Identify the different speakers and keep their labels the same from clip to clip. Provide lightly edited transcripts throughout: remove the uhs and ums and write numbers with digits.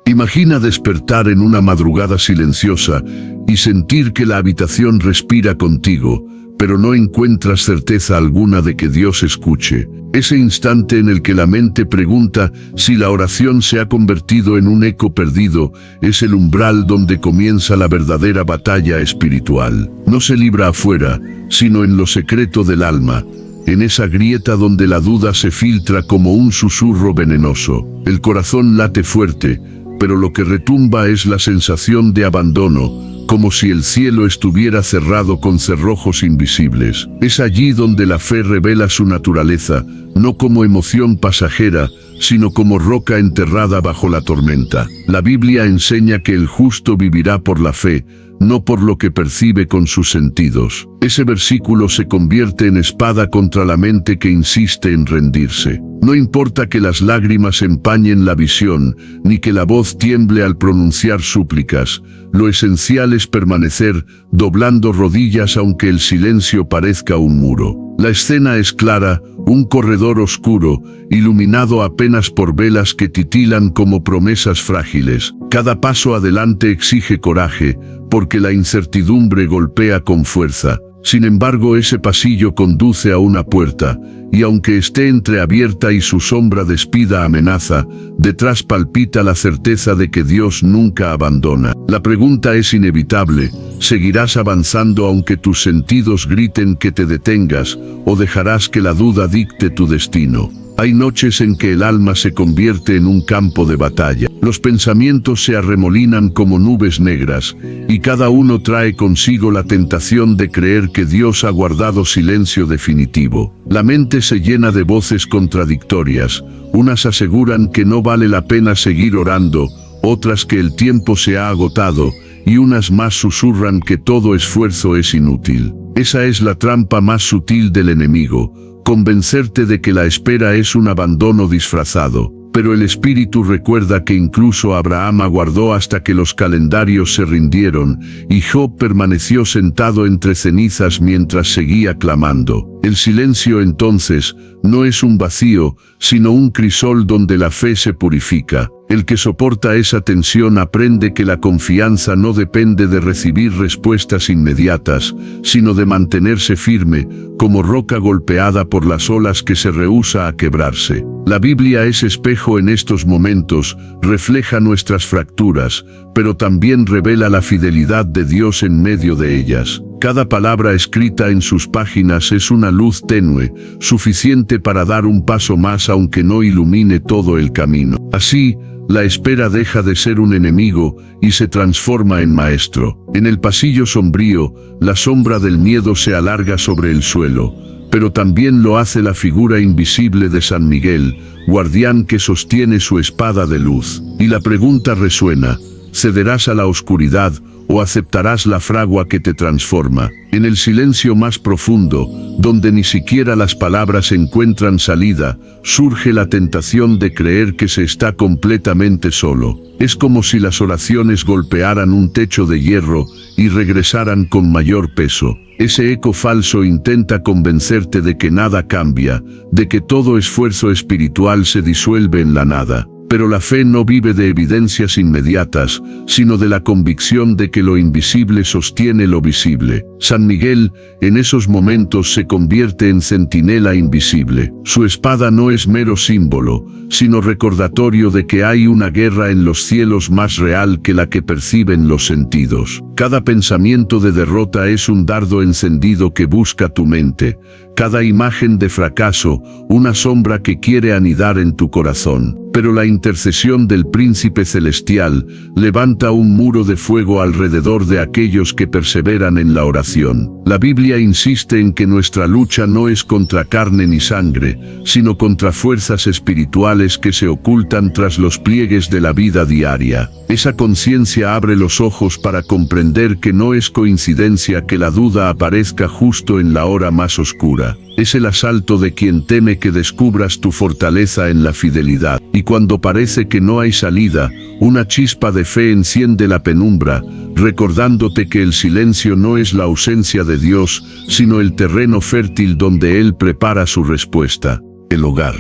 Speaker 1: Imagina despertar en una madrugada silenciosa y sentir que la habitación respira contigo, pero no encuentras certeza alguna de que Dios escuche. Ese instante en el que la mente pregunta si la oración se ha convertido en un eco perdido es el umbral donde comienza la verdadera batalla espiritual. No se libra afuera, sino en lo secreto del alma, en esa grieta donde la duda se filtra como un susurro venenoso. El corazón late fuerte, pero lo que retumba es la sensación de abandono, como si el cielo estuviera cerrado con cerrojos invisibles. Es allí donde la fe revela su naturaleza, no como emoción pasajera, sino como roca enterrada bajo la tormenta. La Biblia enseña que el justo vivirá por la fe, no por lo que percibe con sus sentidos. Ese versículo se convierte en espada contra la mente que insiste en rendirse. No importa que las lágrimas empañen la visión, ni que la voz tiemble al pronunciar súplicas. Lo esencial es permanecer, doblando rodillas aunque el silencio parezca un muro. La escena es clara, un corredor oscuro, iluminado apenas por velas que titilan como promesas frágiles. Cada paso adelante exige coraje, porque la incertidumbre golpea con fuerza. Sin embargo, ese pasillo conduce a una puerta, y aunque esté entreabierta y su sombra despida amenaza, detrás palpita la certeza de que Dios nunca abandona. La pregunta es inevitable: ¿seguirás avanzando aunque tus sentidos griten que te detengas, o dejarás que la duda dicte tu destino? Hay noches en que el alma se convierte en un campo de batalla. Los pensamientos se arremolinan como nubes negras, y cada uno trae consigo la tentación de creer que Dios ha guardado silencio definitivo. La mente se llena de voces contradictorias. Unas aseguran que no vale la pena seguir orando, otras que el tiempo se ha agotado, y unas más susurran que todo esfuerzo es inútil. Esa es la trampa más sutil del enemigo: convencerte de que la espera es un abandono disfrazado. Pero el Espíritu recuerda que incluso Abraham aguardó hasta que los calendarios se rindieron, y Job permaneció sentado entre cenizas mientras seguía clamando. El silencio entonces no es un vacío, sino un crisol donde la fe se purifica. El que soporta esa tensión aprende que la confianza no depende de recibir respuestas inmediatas, sino de mantenerse firme, como roca golpeada por las olas que se rehúsa a quebrarse. La Biblia es espejo en estos momentos, refleja nuestras fracturas, pero también revela la fidelidad de Dios en medio de ellas. Cada palabra escrita en sus páginas es una luz tenue, suficiente para dar un paso más aunque no ilumine todo el camino. Así, la espera deja de ser un enemigo y se transforma en maestro. En el pasillo sombrío, la sombra del miedo se alarga sobre el suelo, pero también lo hace la figura invisible de San Miguel, guardián que sostiene su espada de luz. Y la pregunta resuena: ¿cederás a la oscuridad o aceptarás la fragua que te transforma? En el silencio más profundo, donde ni siquiera las palabras encuentran salida, surge la tentación de creer que se está completamente solo. Es como si las oraciones golpearan un techo de hierro y regresaran con mayor peso. Ese eco falso intenta convencerte de que nada cambia, de que todo esfuerzo espiritual se disuelve en la nada. Pero la fe no vive de evidencias inmediatas, sino de la convicción de que lo invisible sostiene lo visible. San Miguel, en esos momentos, se convierte en centinela invisible. Su espada no es mero símbolo, sino recordatorio de que hay una guerra en los cielos más real que la que perciben los sentidos. Cada pensamiento de derrota es un dardo encendido que busca tu mente. Cada imagen de fracaso, una sombra que quiere anidar en tu corazón. Pero la intercesión del Príncipe Celestial levanta un muro de fuego alrededor de aquellos que perseveran en la oración. La Biblia insiste en que nuestra lucha no es contra carne ni sangre, sino contra fuerzas espirituales que se ocultan tras los pliegues de la vida diaria. Esa conciencia abre los ojos para comprender que no es coincidencia que la duda aparezca justo en la hora más oscura. Es el asalto de quien teme que descubras tu fortaleza en la fidelidad. Y cuando parece que no hay salida, una chispa de fe enciende la penumbra, recordándote que el silencio no es la ausencia de Dios, sino el terreno fértil donde Él prepara su respuesta. El hogar,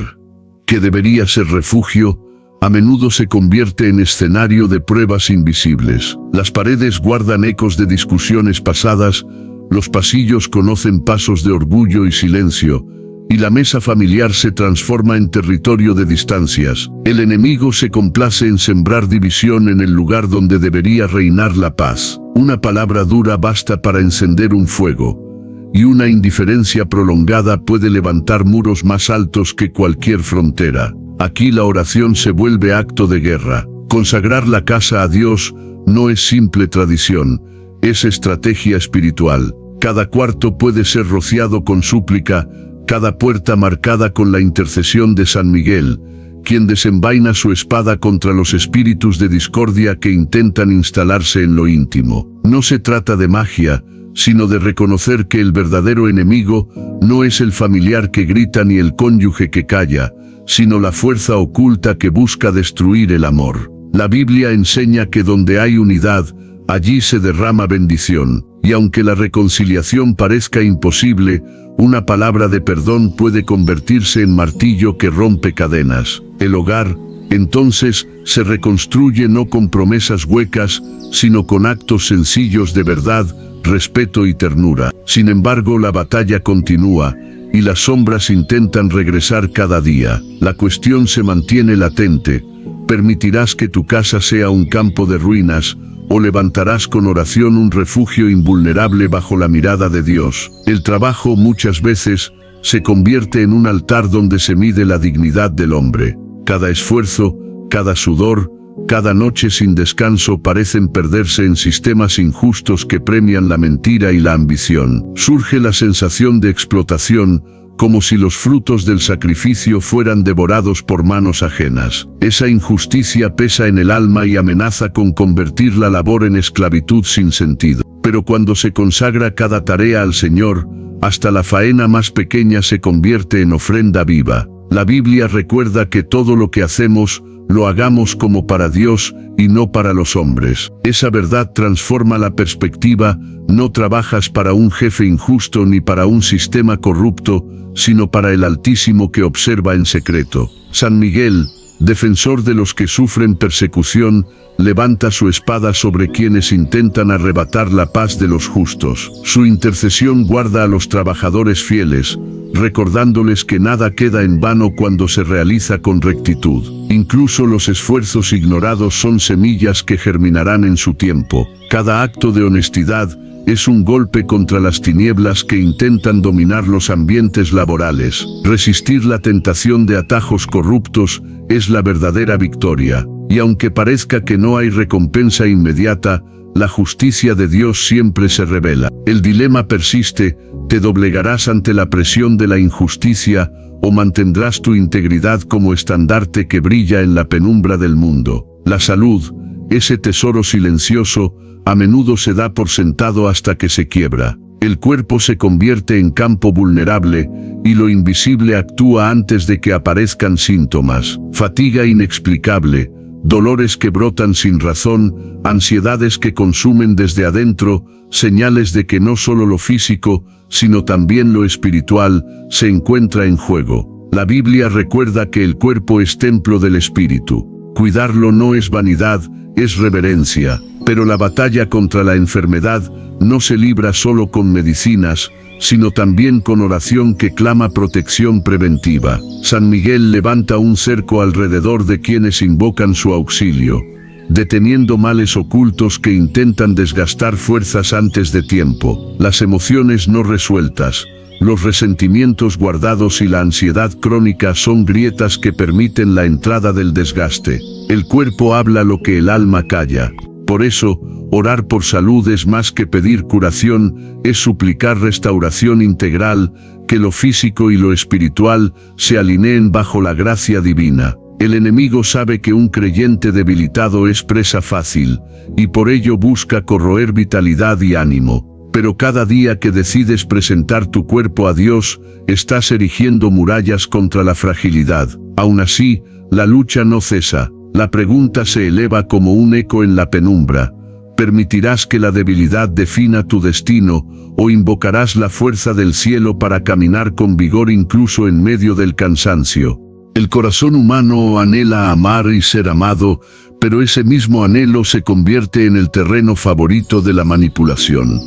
Speaker 1: que debería ser refugio, a menudo se convierte en escenario de pruebas invisibles. Las paredes guardan ecos de discusiones pasadas, los pasillos conocen pasos de orgullo y silencio, y la mesa familiar se transforma en territorio de distancias. El enemigo se complace en sembrar división en el lugar donde debería reinar la paz. Una palabra dura basta para encender un fuego, y una indiferencia prolongada puede levantar muros más altos que cualquier frontera. Aquí la oración se vuelve acto de guerra. Consagrar la casa a Dios no es simple tradición, es estrategia espiritual. Cada cuarto puede ser rociado con súplica, cada puerta marcada con la intercesión de San Miguel, quien desenvaina su espada contra los espíritus de discordia que intentan instalarse en lo íntimo. No se trata de magia, sino de reconocer que el verdadero enemigo no es el familiar que grita ni el cónyuge que calla, sino la fuerza oculta que busca destruir el amor. La Biblia enseña que donde hay unidad, allí se derrama bendición, y aunque la reconciliación parezca imposible, una palabra de perdón puede convertirse en martillo que rompe cadenas. El hogar, entonces, se reconstruye no con promesas huecas, sino con actos sencillos de verdad, respeto y ternura. Sin embargo, la batalla continúa, y las sombras intentan regresar cada día. La cuestión se mantiene latente. ¿Permitirás que tu casa sea un campo de ruinas, o levantarás con oración un refugio invulnerable bajo la mirada de Dios? El trabajo muchas veces se convierte en un altar donde se mide la dignidad del hombre. Cada esfuerzo, cada sudor, cada noche sin descanso parecen perderse en sistemas injustos que premian la mentira y la ambición. Surge la sensación de explotación, como si los frutos del sacrificio fueran devorados por manos ajenas. Esa injusticia pesa en el alma y amenaza con convertir la labor en esclavitud sin sentido. Pero cuando se consagra cada tarea al Señor, hasta la faena más pequeña se convierte en ofrenda viva. La Biblia recuerda que todo lo que hacemos, lo hagamos como para Dios y no para los hombres. Esa verdad transforma la perspectiva. No trabajas para un jefe injusto ni para un sistema corrupto, sino para el Altísimo que observa en secreto. San Miguel, defensor de los que sufren persecución, levanta su espada sobre quienes intentan arrebatar la paz de los justos. Su intercesión guarda a los trabajadores fieles, recordándoles que nada queda en vano cuando se realiza con rectitud. Incluso los esfuerzos ignorados son semillas que germinarán en su tiempo. Cada acto de honestidad es un golpe contra las tinieblas que intentan dominar los ambientes laborales. Resistir la tentación de atajos corruptos es la verdadera victoria. Y aunque parezca que no hay recompensa inmediata, la justicia de Dios siempre se revela. El dilema persiste: ¿te doblegarás ante la presión de la injusticia o mantendrás tu integridad como estandarte que brilla en la penumbra del mundo? La salud, ese tesoro silencioso, a menudo se da por sentado hasta que se quiebra. El cuerpo se convierte en campo vulnerable, y lo invisible actúa antes de que aparezcan síntomas. Fatiga inexplicable, dolores que brotan sin razón, ansiedades que consumen desde adentro, señales de que no solo lo físico, sino también lo espiritual, se encuentra en juego. La Biblia recuerda que el cuerpo es templo del Espíritu. Cuidarlo no es vanidad, es reverencia. Pero la batalla contra la enfermedad no se libra solo con medicinas, sino también con oración que clama protección preventiva. San Miguel levanta un cerco alrededor de quienes invocan su auxilio, deteniendo males ocultos que intentan desgastar fuerzas antes de tiempo. Las emociones no resueltas, los resentimientos guardados y la ansiedad crónica son grietas que permiten la entrada del desgaste. El cuerpo habla lo que el alma calla. Por eso, orar por salud es más que pedir curación, es suplicar restauración integral, que lo físico y lo espiritual se alineen bajo la gracia divina. El enemigo sabe que un creyente debilitado es presa fácil, y por ello busca corroer vitalidad y ánimo. Pero cada día que decides presentar tu cuerpo a Dios, estás erigiendo murallas contra la fragilidad. Aún así, la lucha no cesa. La pregunta se eleva como un eco en la penumbra: ¿permitirás que la debilidad defina tu destino, o invocarás la fuerza del cielo para caminar con vigor incluso en medio del cansancio? El corazón humano anhela amar y ser amado, pero ese mismo anhelo se convierte en el terreno favorito de la manipulación.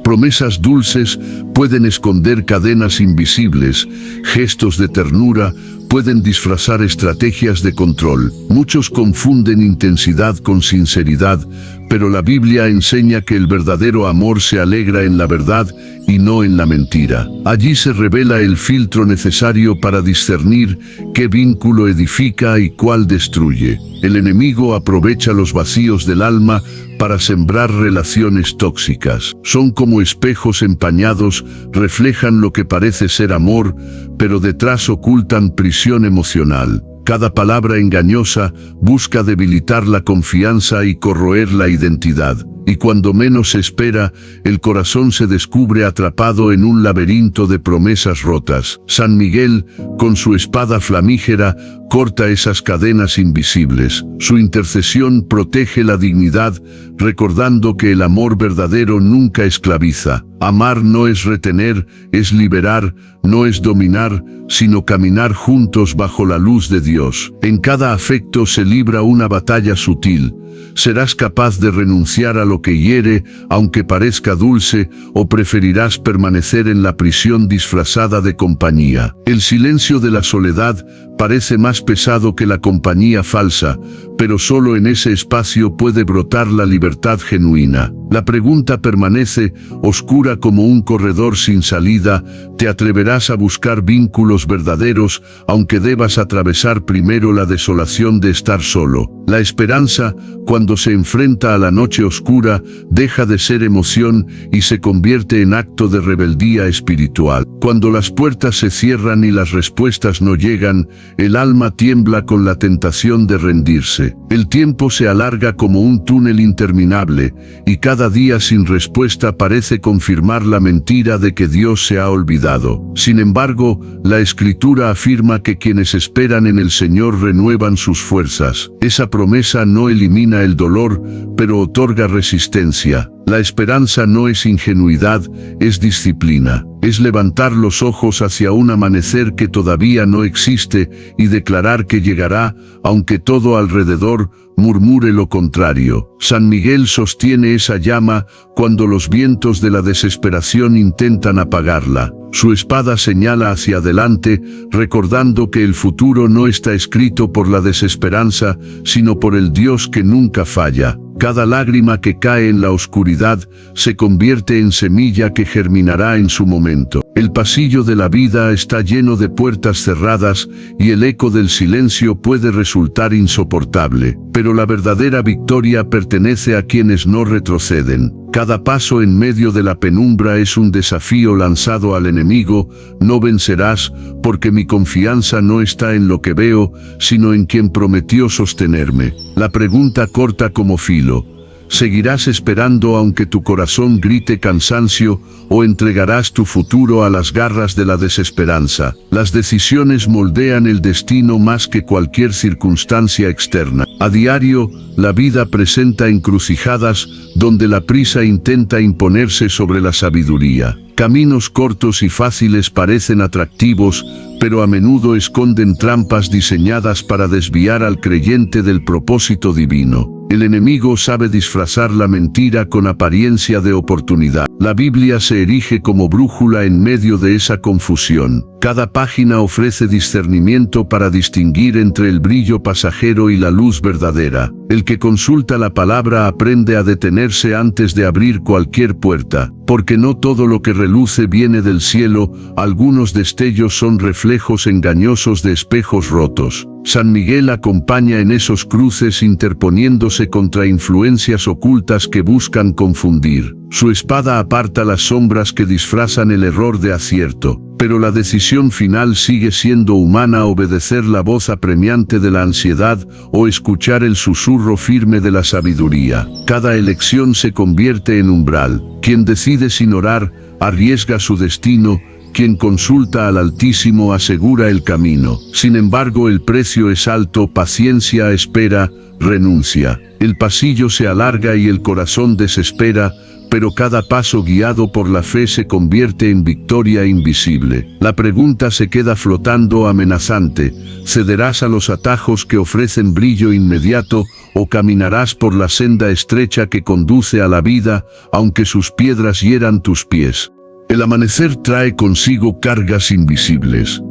Speaker 1: Promesas dulces pueden esconder cadenas invisibles, gestos de ternura pueden disfrazar estrategias de control. Muchos confunden intensidad con sinceridad, pero la Biblia enseña que el verdadero amor se alegra en la verdad y no en la mentira. Allí se revela el filtro necesario para discernir qué vínculo edifica y cuál destruye. El enemigo aprovecha los vacíos del alma para sembrar relaciones tóxicas. Son como espejos empañados, reflejan lo que parece ser amor, pero detrás ocultan prisión emocional. Cada palabra engañosa busca debilitar la confianza y corroer la identidad. Y cuando menos se espera, el corazón se descubre atrapado en un laberinto de promesas rotas. San Miguel, con su espada flamígera, corta esas cadenas invisibles. Su intercesión protege la dignidad, recordando que el amor verdadero nunca esclaviza. Amar no es retener, es liberar, no es dominar, sino caminar juntos bajo la luz de Dios. En cada afecto se libra una batalla sutil. ¿Serás capaz de renunciar a lo que hiere, aunque parezca dulce, o preferirás permanecer en la prisión disfrazada de compañía? El silencio de la soledad parece más pesado que la compañía falsa, pero solo en ese espacio puede brotar la libertad genuina. La pregunta permanece, oscura como un corredor sin salida. ¿Te atreverás a buscar vínculos verdaderos, aunque debas atravesar primero la desolación de estar solo? La esperanza, cuando se enfrenta a la noche oscura, deja de ser emoción y se convierte en acto de rebeldía espiritual. Cuando las puertas se cierran y las respuestas no llegan, el alma tiembla con la tentación de rendirse. El tiempo se alarga como un túnel interminable, y cada día sin respuesta parece confirmar la mentira de que Dios se ha olvidado. Sin embargo, la Escritura afirma que quienes esperan en el Señor renuevan sus fuerzas. Esa promesa no elimina el dolor, pero otorga resistencia. La esperanza no es ingenuidad, es disciplina. Es levantar los ojos hacia un amanecer que todavía no existe y declarar que llegará, aunque todo alrededor murmure lo contrario. San Miguel sostiene esa llama cuando los vientos de la desesperación intentan apagarla. Su espada señala hacia adelante, recordando que el futuro no está escrito por la desesperanza, sino por el Dios que nunca falla. Cada lágrima que cae en la oscuridad se convierte en semilla que germinará en su momento. El pasillo de la vida está lleno de puertas cerradas y el eco del silencio puede resultar insoportable. Pero la verdadera victoria pertenece a quienes no retroceden. Cada paso en medio de la penumbra es un desafío lanzado al enemigo. No vencerás, porque mi confianza no está en lo que veo, sino en quien prometió sostenerme. La pregunta corta como filo: ¿seguirás esperando aunque tu corazón grite cansancio, o entregarás tu futuro a las garras de la desesperanza? Las decisiones moldean el destino más que cualquier circunstancia externa. A diario, la vida presenta encrucijadas donde la prisa intenta imponerse sobre la sabiduría. Caminos cortos y fáciles parecen atractivos, pero a menudo esconden trampas diseñadas para desviar al creyente del propósito divino. El enemigo sabe disfrazar la mentira con apariencia de oportunidad. La Biblia se erige como brújula en medio de esa confusión. Cada página ofrece discernimiento para distinguir entre el brillo pasajero y la luz verdadera. El que consulta la palabra aprende a detenerse antes de abrir cualquier puerta, porque no todo lo que reluce viene del cielo. Algunos destellos son reflejos engañosos de espejos rotos. San Miguel acompaña en esos cruces, interponiéndose contra influencias ocultas que buscan confundir. Su espada aparta las sombras que disfrazan el error de acierto. Pero la decisión final sigue siendo humana: obedecer la voz apremiante de la ansiedad o escuchar el susurro firme de la sabiduría. Cada elección se convierte en umbral. Quien decide sin orar, arriesga su destino. Quien consulta al Altísimo asegura el camino. Sin embargo, el precio es alto: paciencia, espera, renuncia. El pasillo se alarga y el corazón desespera, pero cada paso guiado por la fe se convierte en victoria invisible. La pregunta se queda flotando amenazante: ¿cederás a los atajos que ofrecen brillo inmediato o caminarás por la senda estrecha que conduce a la vida, aunque sus piedras hieran tus pies? El amanecer trae consigo cargas invisibles.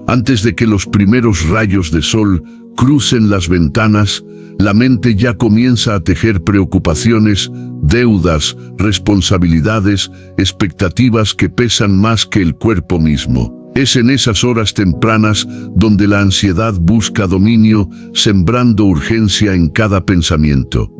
Speaker 1: Antes de que los primeros rayos de sol crucen las ventanas, la mente ya comienza a tejer preocupaciones, deudas, responsabilidades, expectativas que pesan más que el cuerpo mismo. Es en esas horas tempranas donde la ansiedad busca dominio, sembrando urgencia en cada pensamiento.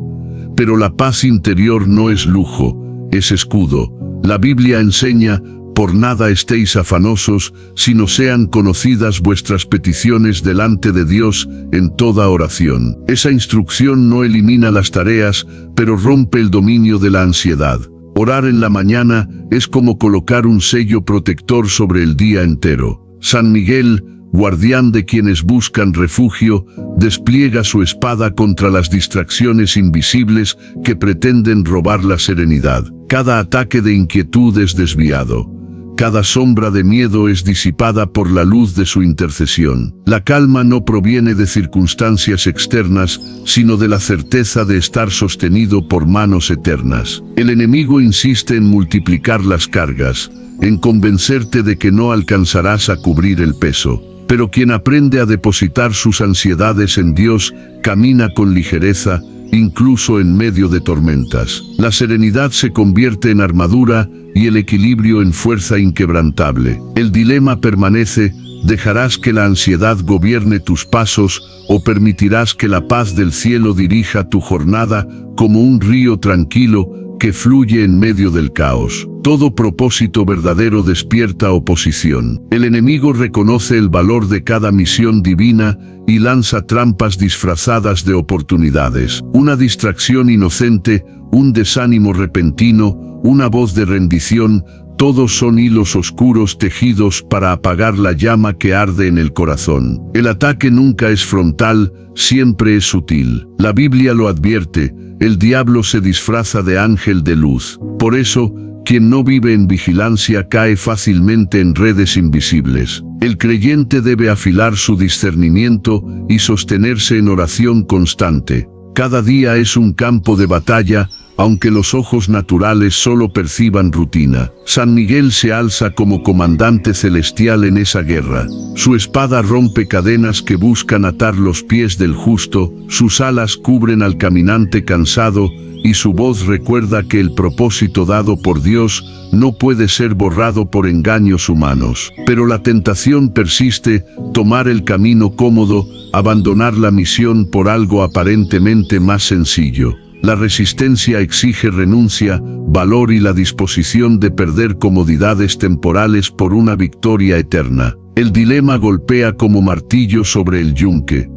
Speaker 1: Pero la paz interior no es lujo, es escudo. La Biblia enseña: por nada estéis afanosos, sino sean conocidas vuestras peticiones delante de Dios en toda oración. Esa instrucción no elimina las tareas, pero rompe el dominio de la ansiedad. Orar en la mañana es como colocar un sello protector sobre el día entero. San Miguel, guardián de quienes buscan refugio, despliega su espada contra las distracciones invisibles que pretenden robar la serenidad. Cada ataque de inquietud es desviado. Cada sombra de miedo es disipada por la luz de su intercesión. La calma no proviene de circunstancias externas, sino de la certeza de estar sostenido por manos eternas. El enemigo insiste en multiplicar las cargas, en convencerte de que no alcanzarás a cubrir el peso. Pero quien aprende a depositar sus ansiedades en Dios, camina con ligereza, incluso en medio de tormentas. La serenidad se convierte en armadura y el equilibrio en fuerza inquebrantable. El dilema permanece: ¿dejarás que la ansiedad gobierne tus pasos o permitirás que la paz del cielo dirija tu jornada como un río tranquilo que fluye en medio del caos? Todo propósito verdadero despierta oposición. El enemigo reconoce el valor de cada misión divina y lanza trampas disfrazadas de oportunidades. Una distracción inocente, un desánimo repentino, una voz de rendición, todos son hilos oscuros tejidos para apagar la llama que arde en el corazón. El ataque nunca es frontal, siempre es sutil. La Biblia lo advierte: el diablo se disfraza de ángel de luz. Por eso, quien no vive en vigilancia cae fácilmente en redes invisibles. El creyente debe afilar su discernimiento y sostenerse en oración constante. Cada día es un campo de batalla, aunque los ojos naturales solo perciban rutina. San Miguel se alza como comandante celestial en esa guerra. Su espada rompe cadenas que buscan atar los pies del justo, sus alas cubren al caminante cansado, y su voz recuerda que el propósito dado por Dios no puede ser borrado por engaños humanos. Pero la tentación persiste: tomar el camino cómodo, abandonar la misión por algo aparentemente más sencillo. La resistencia exige renuncia, valor y la disposición de perder comodidades temporales por una victoria eterna. El dilema golpea como martillo sobre el yunque.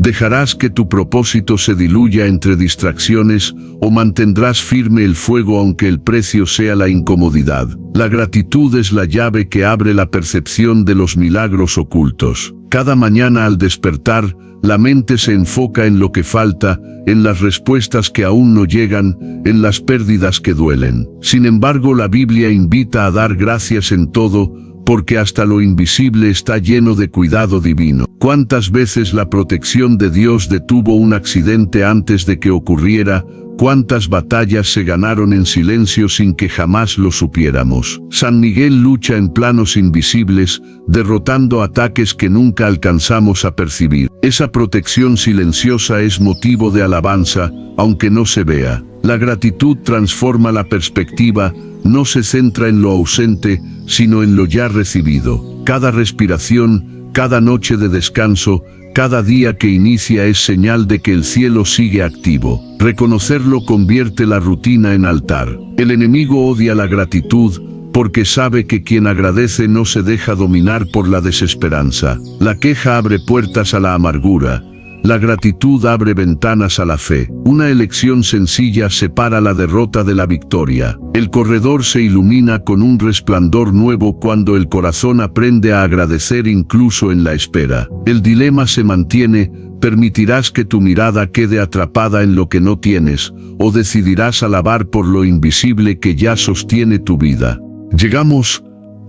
Speaker 1: ¿Dejarás que tu propósito se diluya entre distracciones o mantendrás firme el fuego aunque el precio sea la incomodidad? La gratitud es la llave que abre la percepción de los milagros ocultos. Cada mañana al despertar, la mente se enfoca en lo que falta, en las respuestas que aún no llegan, en las pérdidas que duelen. Sin embargo, la Biblia invita a dar gracias en todo, porque hasta lo invisible está lleno de cuidado divino. ¿Cuántas veces la protección de Dios detuvo un accidente antes de que ocurriera? ¿Cuántas batallas se ganaron en silencio sin que jamás lo supiéramos? San Miguel lucha en planos invisibles, derrotando ataques que nunca alcanzamos a percibir. Esa protección silenciosa es motivo de alabanza, aunque no se vea. La gratitud transforma la perspectiva, no se centra en lo ausente, sino en lo ya recibido. Cada respiración, cada noche de descanso, cada día que inicia es señal de que el cielo sigue activo. Reconocerlo convierte la rutina en altar. El enemigo odia la gratitud, porque sabe que quien agradece no se deja dominar por la desesperanza. La queja abre puertas a la amargura. La gratitud abre ventanas a la fe. Una elección sencilla separa la derrota de la victoria. El corredor se ilumina con un resplandor nuevo cuando el corazón aprende a agradecer incluso en la espera. El dilema se mantiene: ¿Permitirás que tu mirada quede atrapada en lo que no tienes, o decidirás alabar por lo invisible que ya sostiene tu vida? Llegamos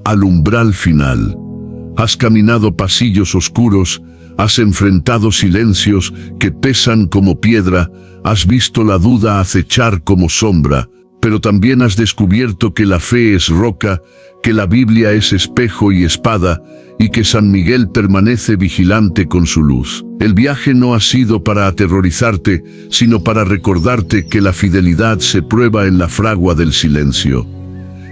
Speaker 1: al umbral final. Has caminado pasillos oscuros, has enfrentado silencios que pesan como piedra, has visto la duda acechar como sombra, pero también has descubierto que la fe es roca, que la Biblia es espejo y espada, y que San Miguel permanece vigilante con su luz. El viaje no ha sido para aterrorizarte, sino para recordarte que la fidelidad se prueba en la fragua del silencio.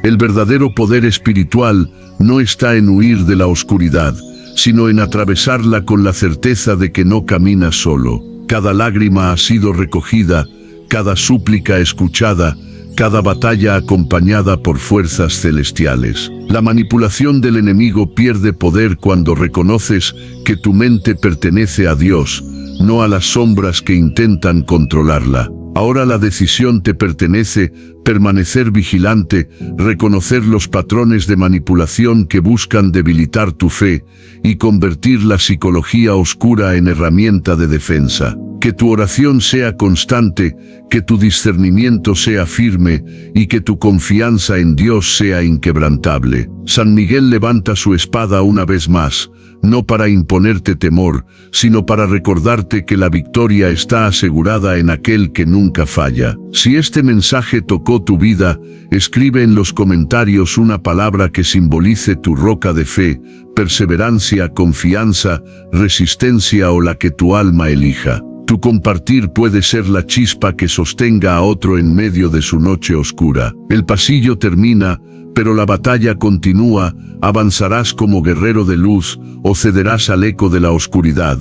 Speaker 1: El verdadero poder espiritual no está en huir de la oscuridad, sino en atravesarla con la certeza de que no caminas solo. Cada lágrima ha sido recogida, cada súplica escuchada, cada batalla acompañada por fuerzas celestiales. La manipulación del enemigo pierde poder cuando reconoces que tu mente pertenece a Dios, no a las sombras que intentan controlarla. Ahora la decisión te pertenece: permanecer vigilante, reconocer los patrones de manipulación que buscan debilitar tu fe y convertir la psicología oscura en herramienta de defensa. Que tu oración sea constante, que tu discernimiento sea firme y que tu confianza en Dios sea inquebrantable. San Miguel levanta su espada una vez más, no para imponerte temor, sino para recordarte que la victoria está asegurada en aquel que nunca falla. Si este mensaje tocó tu vida, escribe en los comentarios una palabra que simbolice tu roca de fe, perseverancia, confianza, resistencia o la que tu alma elija. Tu compartir puede ser la chispa que sostenga a otro en medio de su noche oscura. El pasillo termina, pero la batalla continúa. Avanzarás como guerrero de luz o cederás al eco de la oscuridad.